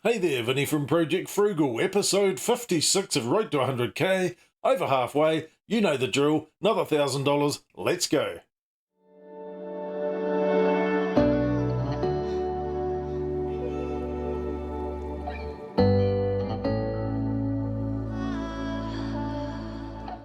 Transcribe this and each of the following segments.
Hey there, Vinny from Project Frugal, episode 56 of Road to 100k. Over halfway, you know the drill, another $1,000, let's go.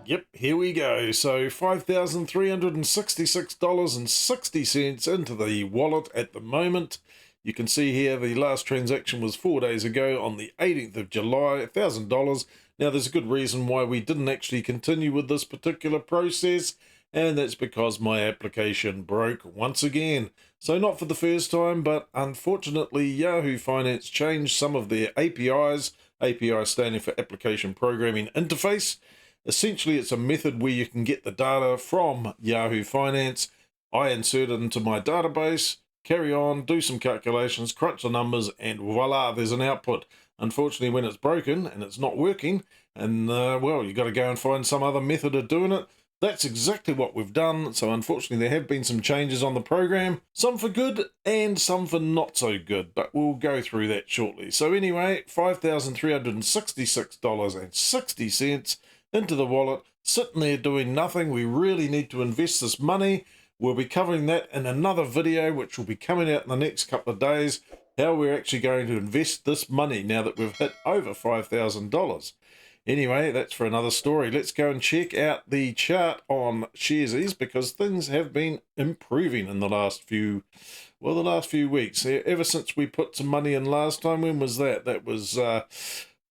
Yep, here we go. So $5,366.60 into the wallet at the moment. You can see here the last transaction was 4 days ago on the 18th of July, $1,000. Now there's a good reason why we didn't actually continue with this particular process, and that's because my application broke once again. So not for the first time, but unfortunately Yahoo Finance changed some of their APIs, API standing for Application Programming Interface. Essentially, it's a method where you can get the data from Yahoo Finance. I insert it into my database, carry on, do some calculations, crunch the numbers, and voila, there's an output. Unfortunately, when it's broken and it's not working, and well, you've got to go and find some other method of doing it. That's exactly what we've done. So unfortunately, there have been some changes on the program, some for good and some for not so good, but we'll go through that shortly. So anyway, $5,366.60 into the wallet, sitting there doing nothing. We really need to invest this money. We'll be covering that in another video, which will be coming out in the next couple of days, how we're actually going to invest this money now that we've hit over $5,000. Anyway, that's for another story. Let's go and check out the chart on Sharesies, because things have been improving in the last few weeks. Ever since we put some money in last time. When was that? That was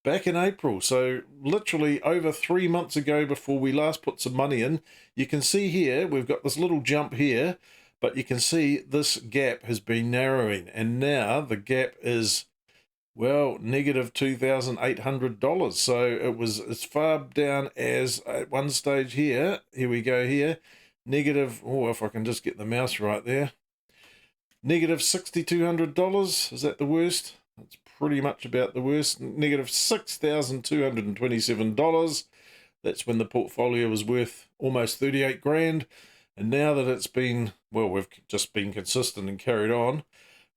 back in April, so literally over 3 months ago before we last put some money in. You can see here, we've got this little jump here, but you can see this gap has been narrowing, and now the gap is, well, negative $2,800. So it was as far down as at one stage here. Here we go here. Negative, oh, if I can just get the mouse right there. Negative $6,200. Is that the worst? That's pretty much about the worst. Negative $6,227. That's when the portfolio was worth almost 38 grand. And now that it's been, well, we've just been consistent and carried on,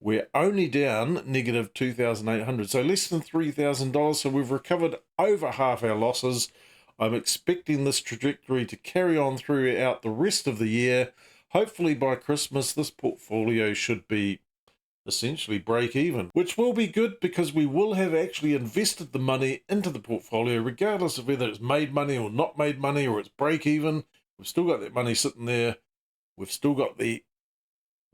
we're only down negative $2,800. So less than $3,000. So we've recovered over half our losses. I'm expecting this trajectory to carry on throughout the rest of the year. Hopefully by Christmas, this portfolio should be essentially break even, which will be good because we will have actually invested the money into the portfolio, regardless of whether it's made money or not made money, or it's break even. We've still got that money sitting there. We've still got the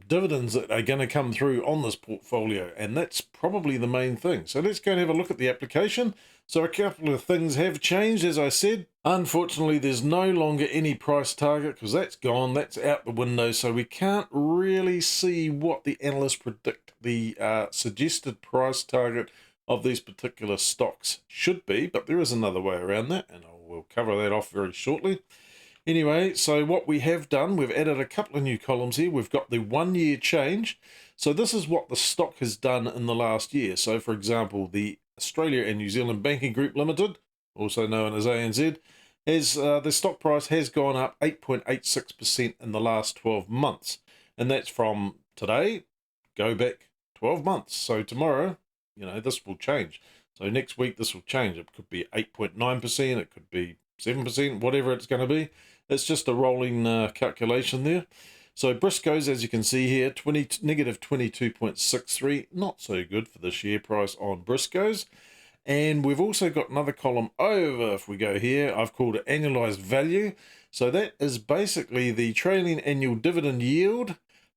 dividends that are going to come through on this portfolio, and that's probably the main thing. So let's go and have a look at the application. So a couple of things have changed, as I said. Unfortunately, there's no longer any price target, because that's gone, that's out the window, so we can't really see what the analysts predict the suggested price target of these particular stocks should be, but there is another way around that, and we'll cover that off very shortly. Anyway, so what we have done, we've added a couple of new columns here. We've got the 1 year change. So this is what the stock has done in the last year. So for example, the Australia and New Zealand Banking Group Limited, also known as ANZ, the stock price has gone up 8.86% in the last 12 months. And that's from today, go back 12 months. So tomorrow, this will change. So next week, this will change. It could be 8.9%, it could be 7%, whatever it's going to be. It's just a rolling calculation there. So Briscoes, as you can see here, negative 22.63, not so good for the share price on Briscoes. And we've also got another column over, if we go here, I've called it annualized value. So that is basically the trailing annual dividend yield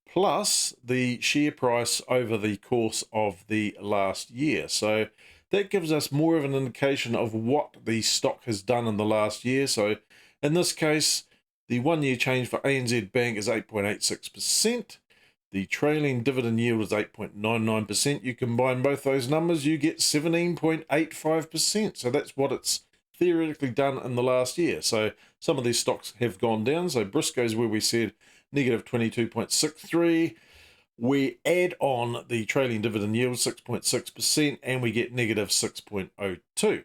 plus the share price over the course of the last year. So that gives us more of an indication of what the stock has done in the last year. So in this case, the 1 year change for ANZ Bank is 8.86%. The trailing dividend yield is 8.99%. You combine both those numbers, you get 17.85%. So that's what it's theoretically done in the last year. So some of these stocks have gone down. So Briscoes, where we said negative 22.63. We add on the trailing dividend yield, 6.6%, and we get negative 6.02.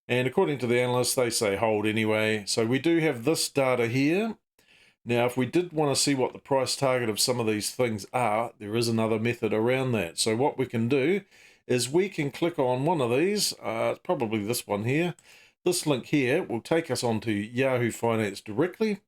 And according to the analysts, they say hold anyway. So we do have this data here. Now, if we did want to see what the price target of some of these things are, there is another method around that. So what we can do is we can click on one of these, probably this one here. This link here will take us onto Yahoo Finance directly.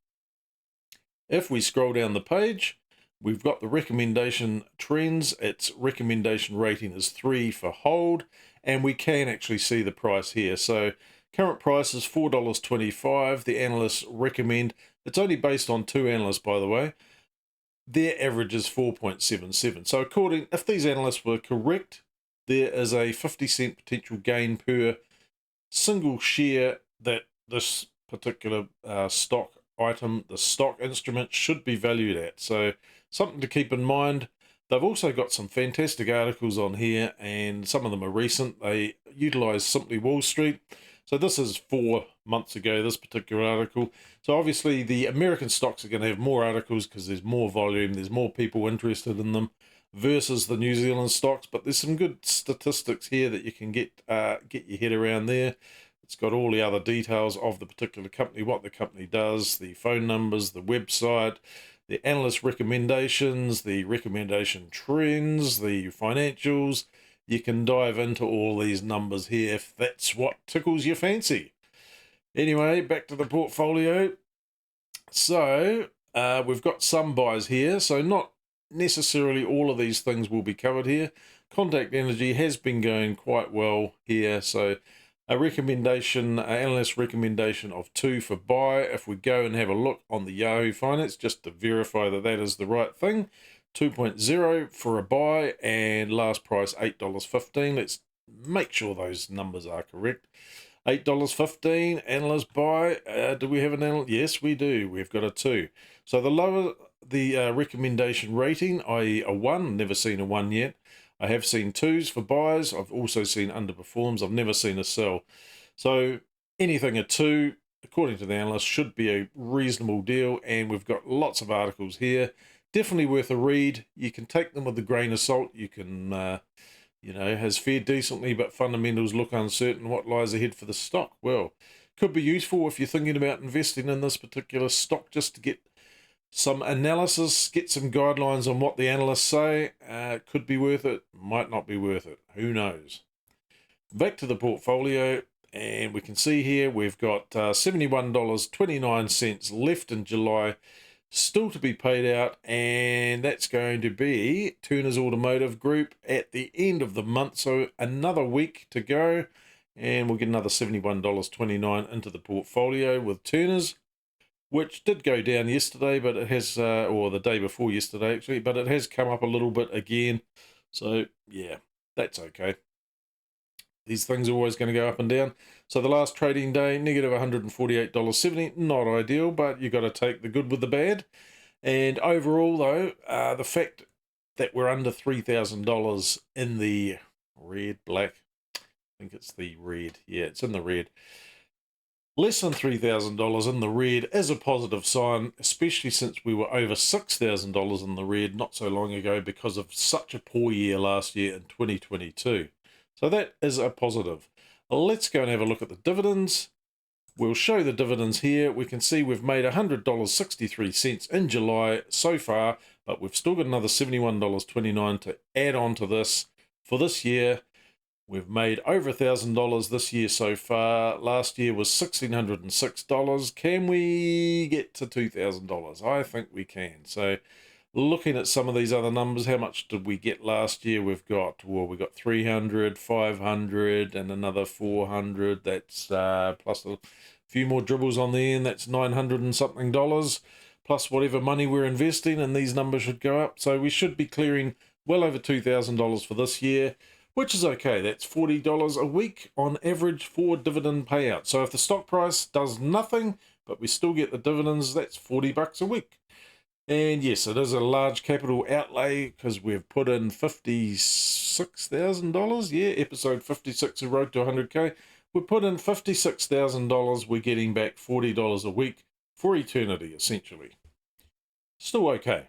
If we scroll down the page, we've got the recommendation trends. Its recommendation rating is 3 for hold, and we can actually see the price here. So current price is $4.25. The analysts recommend, it's only based on 2 analysts, by the way. Their average is 4.77. So if these analysts were correct, there is a 50-cent potential gain per single share that this particular stock item, the stock instrument, should be valued at. So something to keep in mind. They've also got some fantastic articles on here, and some of them are recent. They utilize Simply Wall Street. So this is 4 months ago, this particular article. So obviously the American stocks are going to have more articles because there's more volume, there's more people interested in them versus the New Zealand stocks. But there's some good statistics here that you can get your head around there. It's got all the other details of the particular company, what the company does, the phone numbers, the website, the analyst recommendations, the recommendation trends, the financials. You can dive into all these numbers here if that's what tickles your fancy. Anyway, back to the portfolio. So we've got some buys here. So not necessarily all of these things will be covered here. Contact Energy has been going quite well here. So a recommendation, an analyst recommendation of 2 for buy. If we go and have a look on the Yahoo Finance, just to verify that that is the right thing, 2.0 for a buy, and last price $8.15. Let's make sure those numbers are correct. $8.15, analyst buy. Do we have an analyst? Yes, we do. We've got a 2. So the lower the recommendation rating, i.e. a 1, never seen a 1 yet. I have seen 2s for buys. I've also seen underperforms. I've never seen a sell. So anything a 2, according to the analyst, should be a reasonable deal. And we've got lots of articles here. Definitely worth a read. You can take them with a grain of salt. You can, has fared decently, but fundamentals look uncertain. What lies ahead for the stock? Well, could be useful if you're thinking about investing in this particular stock, just to get some analysis, get some guidelines on what the analysts say. Could be worth it, might not be worth it. Who knows? Back to the portfolio, and we can see here we've got $71.29 left in July, still to be paid out, and that's going to be Turners Automotive Group at the end of the month. So another week to go, and we'll get another $71.29 into the portfolio with Turners, which did go down yesterday, but it has, or the day before yesterday actually, but it has come up a little bit again. So yeah, that's okay. These things are always going to go up and down. So the last trading day, negative $148.70, not ideal, but you got to take the good with the bad. And overall though, the fact that we're under $3,000 in the red, black, I think it's the red, yeah, it's in the red. Less than $3,000 in the red is a positive sign, especially since we were over $6,000 in the red not so long ago because of such a poor year last year in 2022. So that is a positive. Let's go and have a look at the dividends. We'll show the dividends here. We can see we've made $100.63 in July so far, but we've still got another $71.29 to add on to this for this year. We've made over $1,000 this year so far. Last year was $1,606. Can we get to $2,000? I think we can. So looking at some of these other numbers, how much did we get last year? We've got 300, 500, and another 400. That's plus a few more dribbles on the end. That's $900 and something, plus whatever money we're investing, and these numbers should go up. So we should be clearing well over $2,000 for this year, which is okay. That's $40 a week on average for dividend payout. So if the stock price does nothing, but we still get the dividends, that's $40 a week. And yes, it is a large capital outlay because we've put in $56,000. Yeah, episode 56 of Road to 100K. We put in $56,000. We're getting back $40 a week for eternity, essentially. Still okay.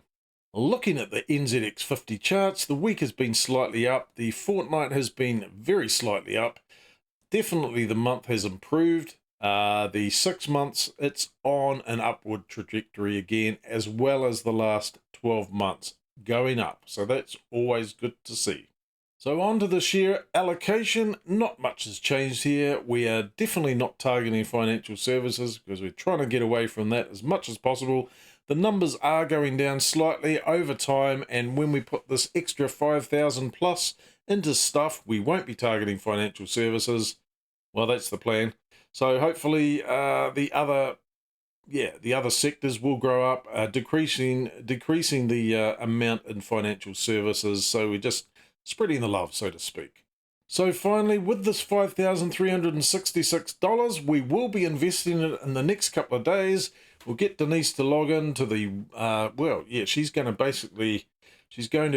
Looking at the NZX 50 charts, the week has been slightly up. The fortnight has been very slightly up. Definitely the month has improved. The 6 months, it's on an upward trajectory again, as well as the last 12 months going up. So that's always good to see. So on to the share allocation. Not much has changed here. We are definitely not targeting financial services because we're trying to get away from that as much as possible. The numbers are going down slightly over time, and when we put this extra 5,000 plus into stuff, we won't be targeting financial services. Well, that's the plan. So hopefully the other sectors will grow up, decreasing the amount in financial services. So we're just spreading the love, so to speak. So finally, with this $5,366, we will be investing it in the next couple of days. We'll get Denise to log into the, she's going to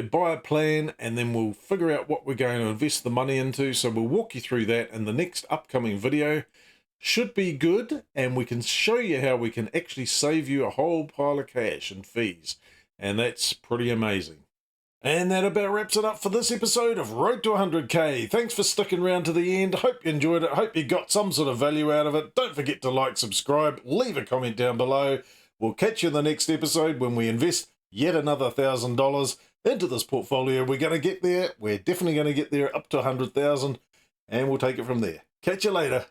buy a plan, and then we'll figure out what we're going to invest the money into. So we'll walk you through that in the next upcoming video. Should be good, and we can show you how we can actually save you a whole pile of cash and fees. And that's pretty amazing. And that about wraps it up for this episode of Road to 100K. Thanks for sticking around to the end. Hope you enjoyed it. Hope you got some sort of value out of it. Don't forget to like, subscribe, leave a comment down below. We'll catch you in the next episode when we invest yet another $1,000 into this portfolio. We're going to get there. We're definitely going to get there up to 100,000, and we'll take it from there. Catch you later.